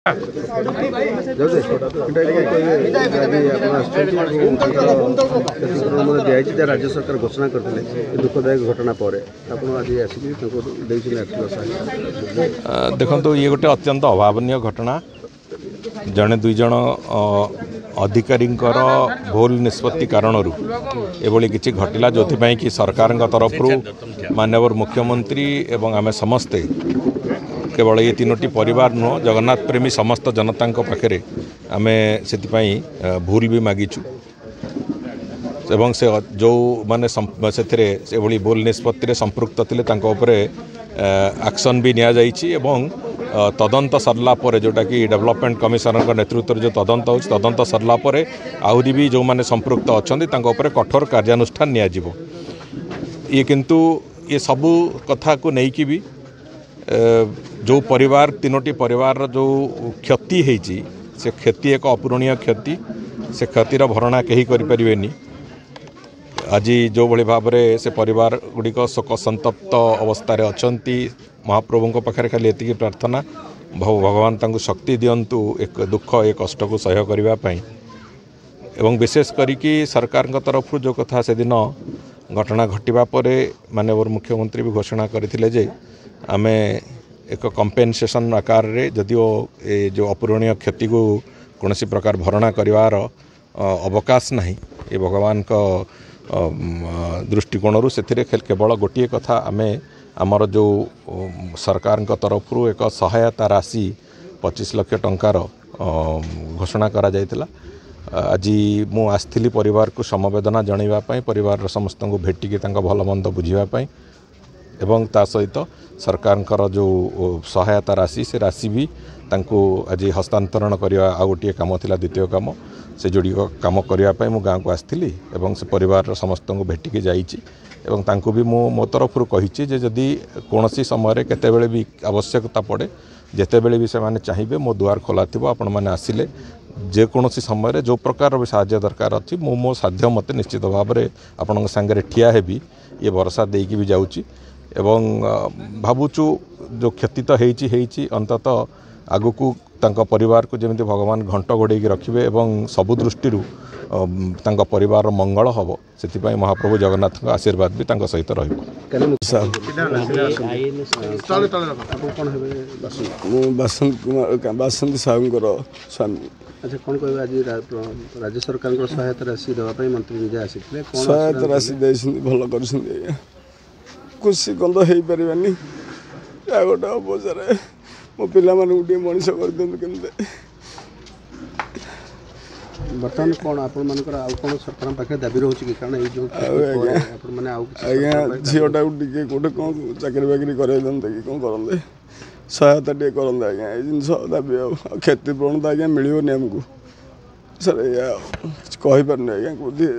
राज्य सरकार घोषणा करते दुखदायक घटना पर आज देखो ये गोटे अत्यंत अभावनीय घटना जड़े दुई जन अधिकारी भूल निष्पत्ति कारण एभली किसी घटला जो कि सरकार तरफ माननीय मुख्यमंत्री एवं आम समस्ते केवल ये तीनोटी परिवार नुह जगन्नाथ प्रेमी समस्त जनता पाखे आम से भूल भी मागिचु एवं से जो माने से भूल निष्पत्ति संपृक्त थे एक्शन भी निया जाइछि एवं तदंत सरला जोटा कि डेवलपमेंट कमिशनर नेतृत्व जो तदंत हो तदंत सरला आहरी भी जो माने संपृक्त अच्छा कठोर कार्यानुष्ठान नियाजिवो ये किंतु ये सबू कथा को लेकिन भी जो परिवार तीनोटी परिवार जो क्षति होती से क्षति एक अपूरणीय क्षति से क्षतिर भरणा कहीं करें आज जो भली भाव में से परिवार गुड़िक शोक संतप्त अवस्था अच्छी महाप्रभु पाखे खाली एति प्रार्थना भगवान तांको शक्ति दिंतु एक दुख एक कष्ट को सह्य करने एवं विशेष करिकी सरकार तरफ जो कथा से दिन घटना घटवा माननीय मुख्यमंत्री भी घोषणा करते आमे एक कंपेनसेशन आकार रे जदिओ जो अपूरणीय क्षति को कौन प्रकार भरणा करिवार अवकाश नहीं ये भगवान का दृष्टिकोण से केवल गोटे कथा आमे आमर जो सरकार तरफ एक सहायता राशि 25 लाख टंकार घोषणा करा जायतिला आज मु आसथिली परिवार को समवेदना जनइवाई परिवार समस्त को भेटिकी भल मंद बुझापी एवं ता सहित सरकार जो सहायता राशि से राशि भी तांको आज हस्तांतरण करवा आ गोटे काम थिला द्वितीय काम से जोड़ी काम करने मु गाँव को आसती एवं से परिवार समस्त को भेटिकी जाइए एवं तांको भी मो तरफ कही जदि कौन समय केतेबेले भी आवश्यकता पड़े जितेबेले भी से चाहिए मो द्वार खोला थी आपण मैंने आसिले जेकोसी समय जो प्रकार भी साहाय्य दरकार अच्छी मो साध्य मत निश्चित भाव में आपण सांगे ठिया हेबी ये भरोसा देकी भी जाऊँगी एवं भावुचु जो क्षति तो होती अंततः आगु को परिवार को जमी भगवान घंट गोड़े रखिए एवं सबु दृष्टि परिवार मंगल हम से महाप्रभु जगन्नाथ आशीर्वाद भी सहित बासंती साहू स्वामी। अच्छा कौन कह आज राज्य सरकार सहायता राशि देवाई मंत्री निजे आसी सहायता राशि भल कर खुशी कौन तो हो पारे गोटे अवसर मो पिला गोटे मनीष कर दिखाते बर्तमान कौन आपण कौन सरकार पाखे दाबी रोचे कि कारण जो आज्ञा झीटा गोटे कौन चाकरी बाकरी कर कौन करते सहायता टे करते आज्ञा ये जिन दाबी क्षतिपूरण तो आज्ञा मिलनी आमको सर कहीपर आज्ञा बुद्धि हो